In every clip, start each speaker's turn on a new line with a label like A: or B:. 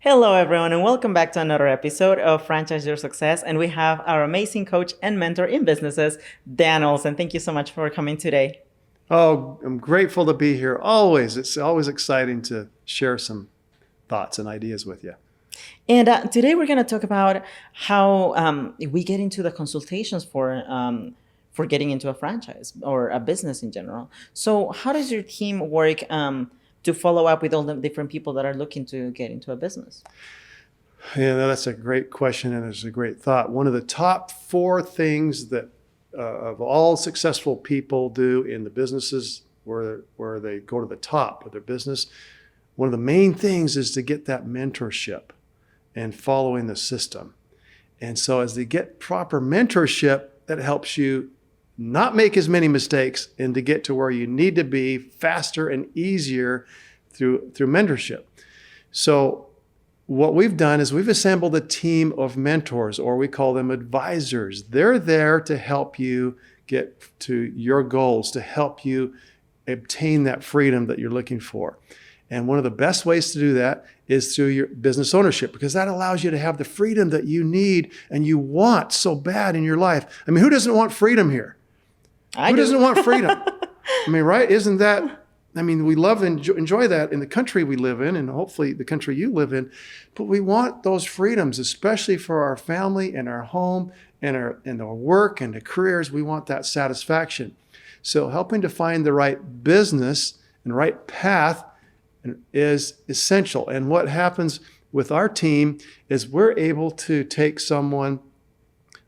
A: Hello, everyone, and welcome back to another episode of Franchise Your Success. And we have our amazing coach and mentor in businesses, Dan Olsen. Thank you so much for coming today.
B: Oh, I'm grateful to be here. Always. It's always exciting to share some thoughts and ideas with you.
A: And today we're going to talk about how we get into the consultations for getting into a franchise or a business in general. So, how does your team work to follow up with all the different people that are looking to get into a business?
B: Yeah, that's a great question and it's a great thought. One of the top four things that of all successful people do in the businesses where they go to the top of their business, one of the main things is to get that mentorship and following the system. And so as they get proper mentorship, that helps you not make as many mistakes and to get to where you need to be faster and easier through mentorship. So what we've done is we've assembled a team of mentors, or we call them advisors. They're there to help you get to your goals, to help you obtain that freedom that you're looking for. And one of the best ways to do that is through your business ownership, because that allows you to have the freedom that you need and you want so bad in your life. I mean, who doesn't want freedom here? Who doesn't want freedom? I mean, right? Isn't that, I mean, we love and enjoy that in the country we live in and hopefully the country you live in, but we want those freedoms, especially for our family and our home and our work and the careers. We want that satisfaction. So helping to find the right business and right path is essential. And what happens with our team is we're able to take someone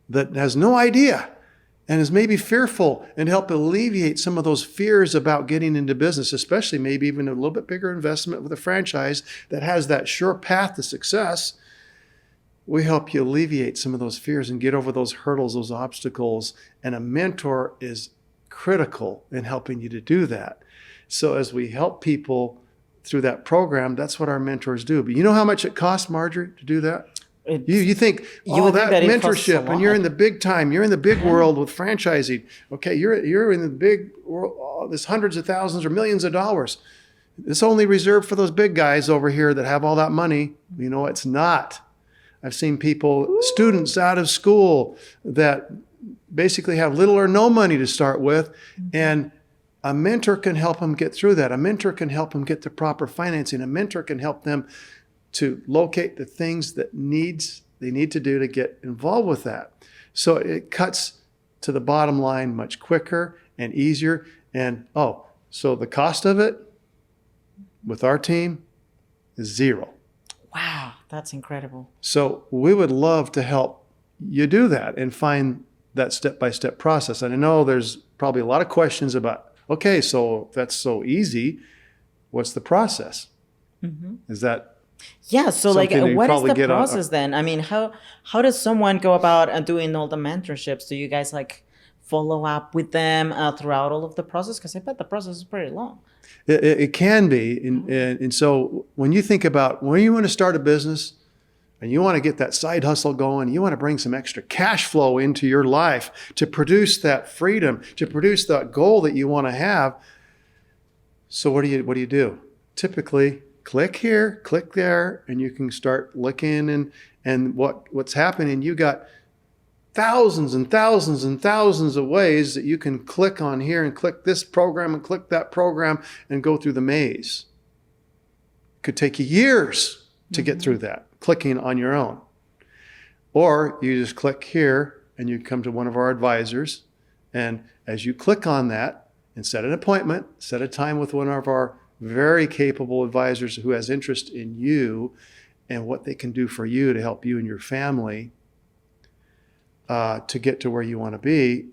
B: that has no idea and is maybe fearful and help alleviate some of those fears about getting into business, especially maybe even a little bit bigger investment with a franchise that has that sure path to success. We help you alleviate some of those fears and get over those hurdles, those obstacles. And a mentor is critical in helping you to do that. So as we help people through that program, that's what our mentors do. But you know how much it costs, Marjorie, to do that? You think, that mentorship, and you're in the big time, you're in the big world with franchising. Okay, you're in the big world, there's hundreds of thousands or millions of dollars. It's only reserved for those big guys over here that have all that money. You know, it's not. I've seen people, students out of school that basically have little or no money to start with, and a mentor can help them get through that. A mentor can help them get the proper financing. A mentor can help them to locate the things that they need to do to get involved with that. So it cuts to the bottom line much quicker and easier. And so the cost of it with our team is zero.
A: Wow, that's incredible.
B: So we would love to help you do that and find that step-by-step process. And I know there's probably a lot of questions about, okay, so if that's so easy, what's the process? Mm-hmm. Is that
A: so like what is the process then? I mean, how does someone go about doing all the mentorships? Do you guys like follow up with them throughout all of the process? Because I bet the process is pretty long.
B: It can be. And so when you think about when you want to start a business and you want to get that side hustle going, you want to bring some extra cash flow into your life to produce that freedom, to produce that goal that you want to have. So what do you do? Typically, click here, click there, and you can start looking and what's happening. You got thousands and thousands and thousands of ways that you can click on here and click this program and click that program and go through the maze. It could take you years to get through that, clicking on your own. Or you just click here and you come to one of our advisors, and as you click on that and set an appointment, set a time with one of our very capable advisors who has interest in you and what they can do for you to help you and your family to get to where you want to be.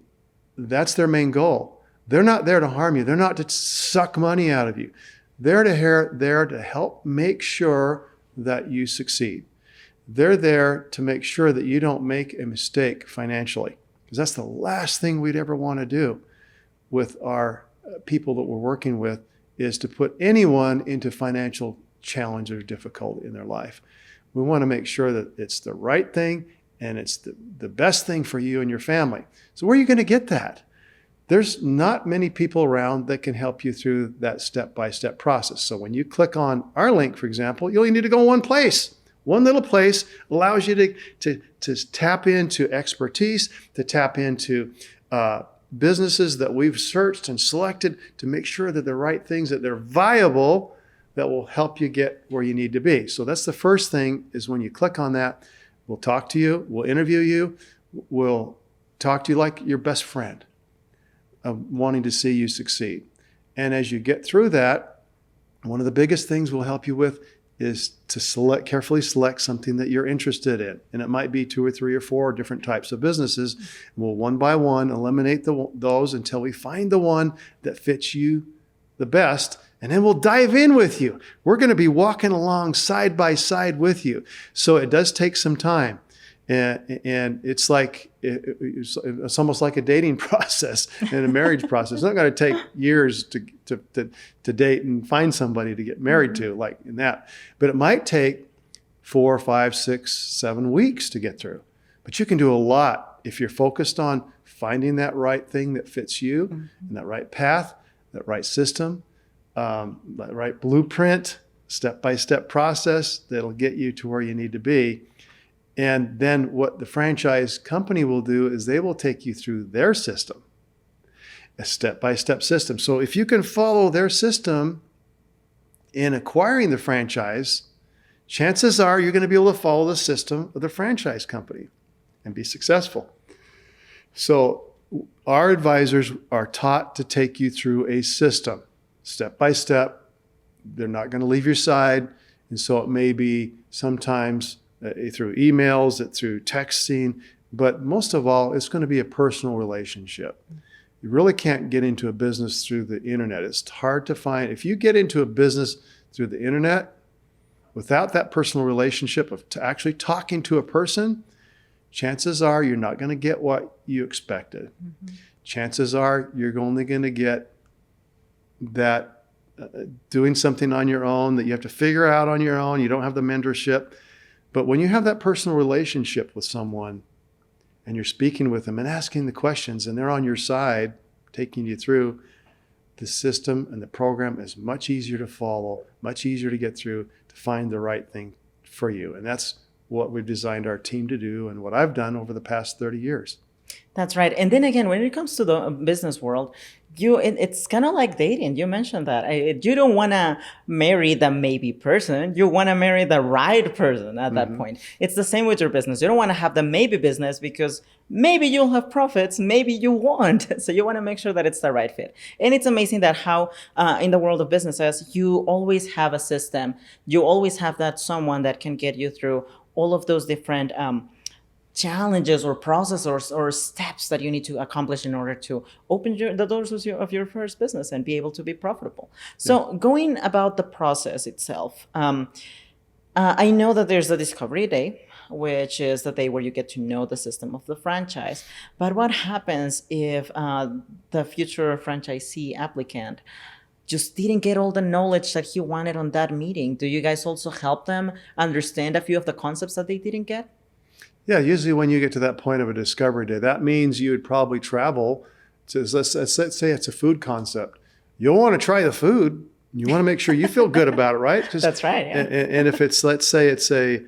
B: That's their main goal. They're not there to harm you. They're not to suck money out of you. They're there to help make sure that you succeed. They're there to make sure that you don't make a mistake financially, because that's the last thing we'd ever want to do with our people that we're working with, is to put anyone into financial challenge or difficulty in their life. We want to make sure that it's the right thing and it's the best thing for you and your family. So where are you going to get that? There's not many people around that can help you through that step-by-step process. So when you click on our link, for example, you only need to go one place. One little place allows you to tap into expertise, to tap into businesses that we've searched and selected to make sure that the right things, that they're viable, that will help you get where you need to be. So that's the first thing, is when you click on that, we'll talk to you, we'll interview you, we'll talk to you like your best friend, wanting to see you succeed. And as you get through that, one of the biggest things we'll help you with is to carefully select something that you're interested in. And it might be 2 or 3 or 4 different types of businesses. We'll one by one eliminate those until we find the one that fits you the best. And then we'll dive in with you. We're going to be walking along side by side with you. So it does take some time. And it's like, it's almost like a dating process and a marriage process. It's not going to take years to date and find somebody to get married to, like in that. But it might take 4, 5, 6, 7 weeks to get through. But you can do a lot if you're focused on finding that right thing that fits you, and that right path, that right system, that right blueprint, step-by-step process that'll get you to where you need to be. And then what the franchise company will do is they will take you through their system, a step-by-step system. So if you can follow their system in acquiring the franchise, chances are you're going to be able to follow the system of the franchise company and be successful. So our advisors are taught to take you through a system, step by step. They're not going to leave your side. And so it may be sometimes through emails, through texting, but most of all, it's going to be a personal relationship. You really can't get into a business through the internet. It's hard to find. If you get into a business through the internet, without that personal relationship of actually talking to a person, chances are you're not going to get what you expected. Chances are you're only going to get that doing something on your own that you have to figure out on your own. You don't have the mentorship. But when you have that personal relationship with someone and you're speaking with them and asking the questions and they're on your side, taking you through, the system and the program is much easier to follow, much easier to get through, to find the right thing for you. And that's what we've designed our team to do and what I've done over the past 30 years.
A: That's right. And then again, when it comes to the business world, it's kind of like dating. You mentioned that. You don't want to marry the maybe person. You want to marry the right person at that point. It's the same with your business. You don't want to have the maybe business because maybe you'll have profits, maybe you won't. So you want to make sure that it's the right fit. And it's amazing that how in the world of businesses, you always have a system. You always have that someone that can get you through all of those different challenges or processes or steps that you need to accomplish in order to open the doors of your first business and be able to be profitable. So going about the process itself, I know that there's a discovery day, which is the day where you get to know the system of the franchise. But what happens if the future franchisee applicant just didn't get all the knowledge that he wanted on that meeting? Do you guys also help them understand a few of the concepts that they didn't get?
B: Yeah, usually when you get to that point of a discovery day, that means you would probably travel to, let's say it's a food concept. You'll want to try the food. You want to make sure you feel good about it, right?
A: That's right. Yeah.
B: And if it's, let's say it's a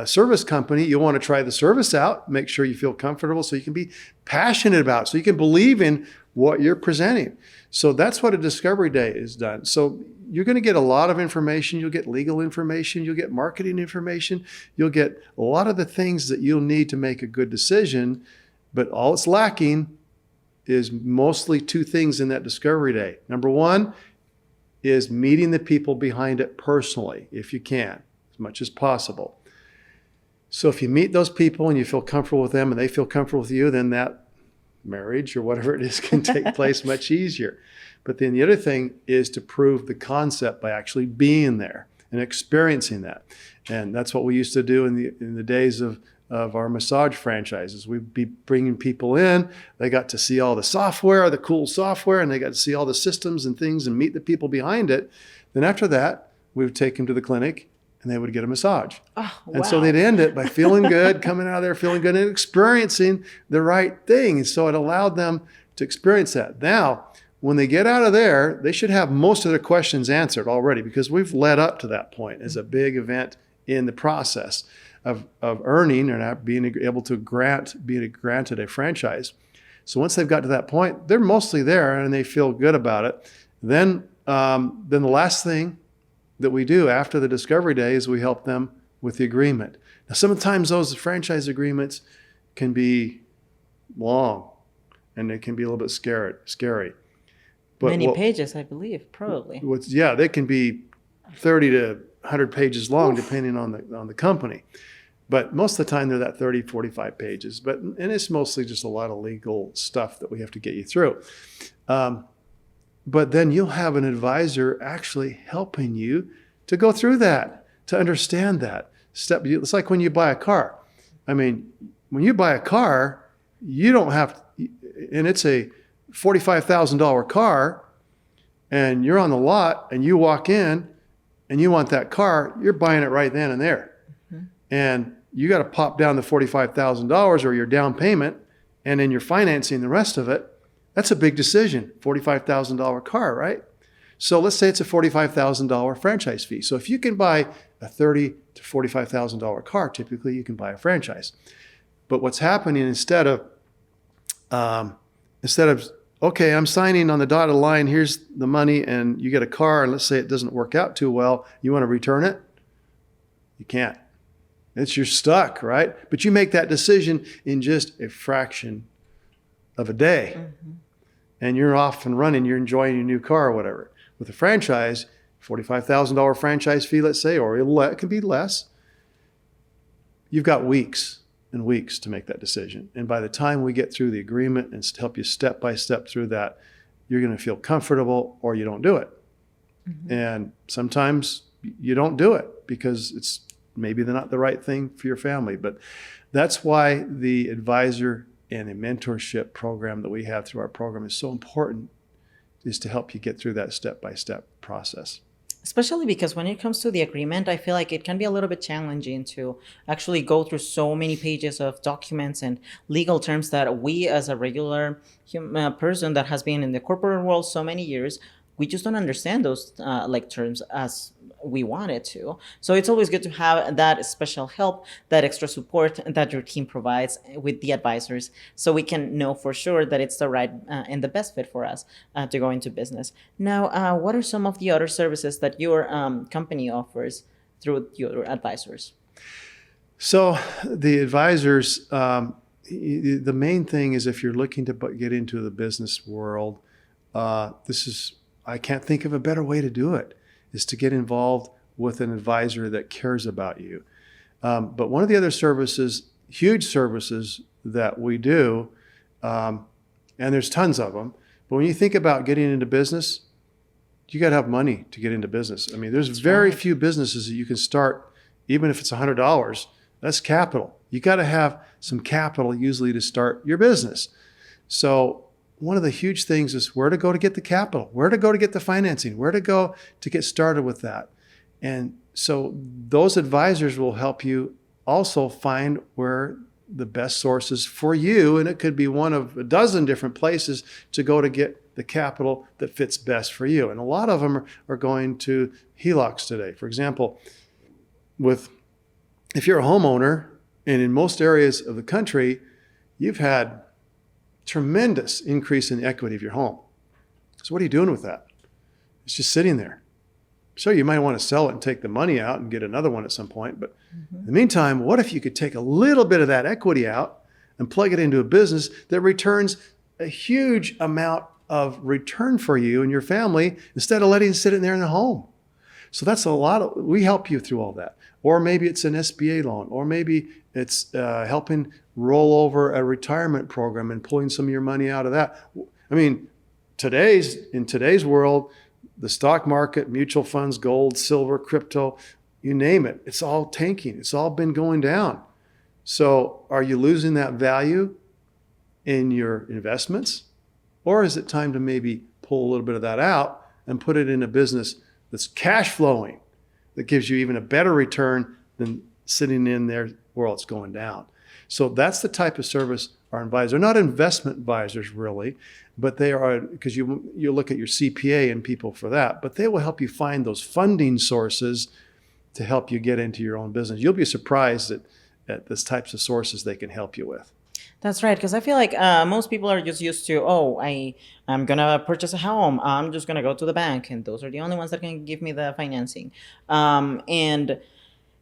B: service company, you'll want to try the service out, make sure you feel comfortable so you can be passionate about it, so you can believe in what you're presenting. So that's what a discovery day is done. So you're going to get a lot of information. You'll get legal information. You'll get marketing information. You'll get a lot of the things that you'll need to make a good decision. But all it's lacking is mostly 2 things in that discovery day. Number 1 is meeting the people behind it personally, if you can, as much as possible. So if you meet those people and you feel comfortable with them and they feel comfortable with you, then that marriage or whatever it is can take place much easier. But then the other thing is to prove the concept by actually being there and experiencing that. And that's what we used to do in the days of our massage franchises. We'd be bringing people in. They got to see all the software, the cool software, and they got to see all the systems and things and meet the people behind it. Then after that, we would take them to the clinic and they would get a massage.
A: Oh, wow.
B: And so they'd end it by feeling good, coming out of there feeling good and experiencing the right thing. And so it allowed them to experience that. Now, when they get out of there, they should have most of their questions answered already because we've led up to that point as a big event in the process of earning or being able to being granted a franchise. So once they've got to that point, they're mostly there and they feel good about it. Then the last thing that we do after the discovery day is we help them with the agreement. Now, sometimes those franchise agreements can be long and they can be a little bit scary. But
A: Many pages, I believe, probably.
B: They can be 30 to 100 pages long, depending on the company. But most of the time, they're that 30, 45 pages. And it's mostly just a lot of legal stuff that we have to get you through. But then you'll have an advisor actually helping you to go through that, to understand that step. It's like when you buy a car. I mean, when you buy a car, you don't have, and it's a $45,000 car, and you're on the lot, and you walk in, and you want that car, you're buying it right then and there. Mm-hmm. And you got to pop down the $45,000 or your down payment, and then you're financing the rest of it. That's a big decision, $45,000 car, right? So let's say it's a $45,000 franchise fee. So if you can buy a $30,000 to $45,000 car, typically you can buy a franchise. But what's happening instead of, okay, I'm signing on the dotted line, here's the money, and you get a car, and let's say it doesn't work out too well, you want to return it? You can't. You're stuck, right? But you make that decision in just a fraction of a day. Mm-hmm. And you're off and running, you're enjoying your new car or whatever. With a franchise, $45,000 franchise fee, let's say, or it can be less, you've got weeks and weeks to make that decision. And by the time we get through the agreement and help you step by step through that, you're going to feel comfortable or you don't do it. Mm-hmm. And sometimes you don't do it because it's maybe not the right thing for your family. But that's why the advisor and a mentorship program that we have through our program is so important, is to help you get through that step-by-step process.
A: Especially because when it comes to the agreement, I feel like it can be a little bit challenging to actually go through so many pages of documents and legal terms that we, as a regular person that has been in the corporate world so many years, we just don't understand those terms as we wanted to. So it's always good to have that special help, that extra support that your team provides with the advisors, so we can know for sure that it's the right and the best fit for us to go into business. Now, what are some of the other services that your company offers through your advisors?
B: So the advisors, the main thing is if you're looking to get into the business world, I can't think of a better way to do it, is to get involved with an advisor that cares about you. But one of the other services, huge services that we do, and there's tons of them, but when you think about getting into business, you got to have money to get into business. I mean, there's very few businesses that you can start, even if it's $100, that's capital. You got to have some capital usually to start your business. So one of the huge things is where to go to get the capital, where to go to get the financing, where to go to get started with that. And so those advisors will help you also find where the best sources for you, and it could be one of a dozen different places to go to get the capital that fits best for you. And a lot of them are going to HELOCs today. For example, if you're a homeowner, and in most areas of the country, you've had tremendous increase in the equity of your home. So what are you doing with that? It's just sitting there. Sure, you might want to sell it and take the money out and get another one at some point. But in the meantime, what if you could take a little bit of that equity out and plug it into a business that returns a huge amount of return for you and your family instead of letting it sit in there in the home? So that's we help you through all that. Or maybe it's an SBA loan, or maybe it's helping roll over a retirement program and pulling some of your money out of that. I mean, in today's world, the stock market, mutual funds, gold, silver, crypto, you name it, it's all tanking. It's all been going down. So are you losing that value in your investments? Or is it time to maybe pull a little bit of that out and put it in a business that's cash flowing, that gives you even a better return than sitting in there where it's going down? So that's the type of service our advisors. They're not investment advisors really, but they are, because you look at your CPA and people for that, but they will help you find those funding sources to help you get into your own business. You'll be surprised at the types of sources they can help you with.
A: That's right, because I feel like most people are just used to, oh, I'm gonna purchase a home. I'm just gonna go to the bank, and those are the only ones that can give me the financing. And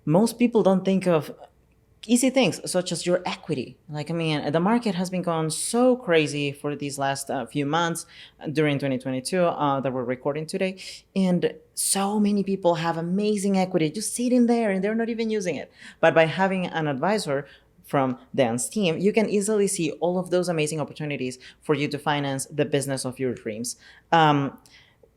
A: most people don't think of easy things such as your equity. Like, I mean, the market has been going so crazy for these last few months during 2022 that we're recording today. And so many people have amazing equity just sitting there and they're not even using it. But by having an advisor from Dan's team, you can easily see all of those amazing opportunities for you to finance the business of your dreams.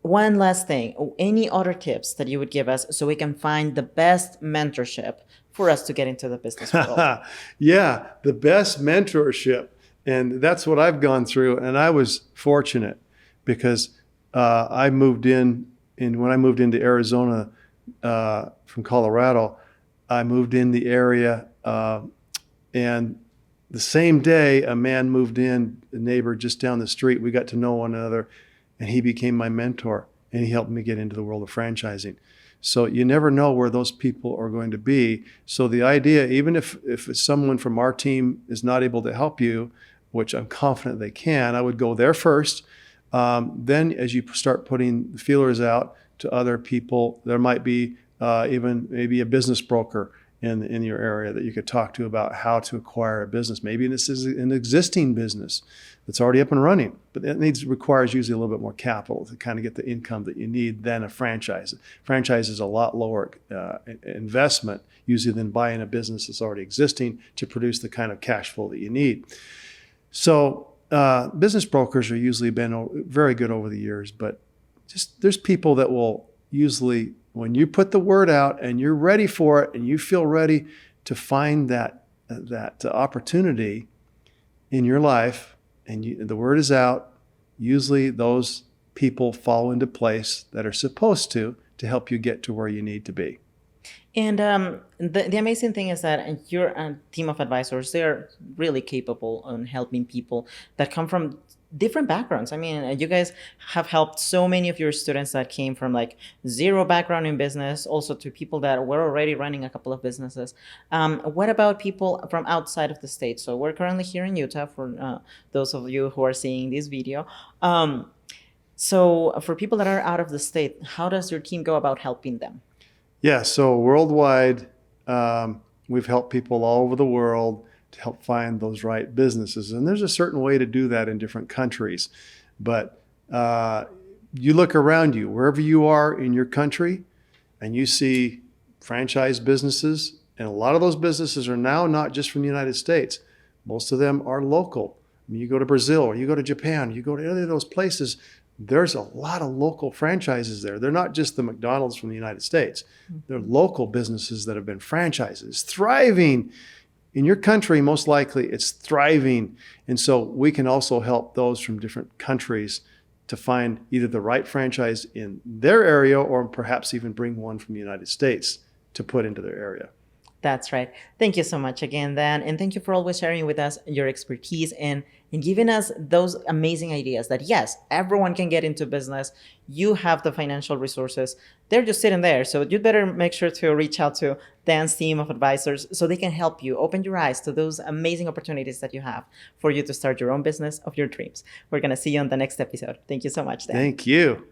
A: One last thing, any other tips that you would give us so we can find the best mentorship for us to get into the business world?
B: Yeah, the best mentorship. And that's what I've gone through. And I was fortunate because I moved in, and when I moved into Arizona from Colorado, I moved in the area. And the same day, a man moved in, a neighbor just down the street. We got to know one another, and he became my mentor, and he helped me get into the world of franchising. So you never know where those people are going to be. So the idea, even if someone from our team is not able to help you, which I'm confident they can, I would go there first. Then as you start putting feelers out to other people, there might be even maybe a business broker in your area that you could talk to about how to acquire a business. Maybe this is an existing business that's already up and running, but it requires usually a little bit more capital to kind of get the income that you need than a franchise. Franchise is a lot lower investment usually than buying a business that's already existing to produce the kind of cash flow that you need. So business brokers are usually been very good over the years, but just there's people that will usually, when you put the word out and you're ready for it and you feel ready to find that opportunity in your life and the word is out, usually those people fall into place that are supposed to help you get to where you need to be.
A: And the amazing thing is that your team of advisors, they're really capable on helping people that come from different backgrounds. I mean, you guys have helped so many of your students that came from like zero background in business, also to people that were already running a couple of businesses. What about people from outside of the state? So we're currently here in Utah for those of you who are seeing this video. So for people that are out of the state, how does your team go about helping them?
B: Yeah, so worldwide, we've helped people all over the world to help find those right businesses. And there's a certain way to do that in different countries. But you look around you, wherever you are in your country, and you see franchise businesses, and a lot of those businesses are now not just from the United States. Most of them are local. I mean, you go to Brazil, or you go to Japan, you go to any of those places, there's a lot of local franchises there. They're not just the McDonald's from the United States. They're local businesses that have been franchises, thriving. In your country, most likely it's thriving. And so we can also help those from different countries to find either the right franchise in their area or perhaps even bring one from the United States to put into their area.
A: That's right. Thank you so much again, Dan. And thank you for always sharing with us your expertise and giving us those amazing ideas that, yes, everyone can get into business. You have the financial resources. They're just sitting there. So you'd better make sure to reach out to Dan's team of advisors so they can help you open your eyes to those amazing opportunities that you have for you to start your own business of your dreams. We're going to see you on the next episode. Thank you so much, Dan.
B: Thank you.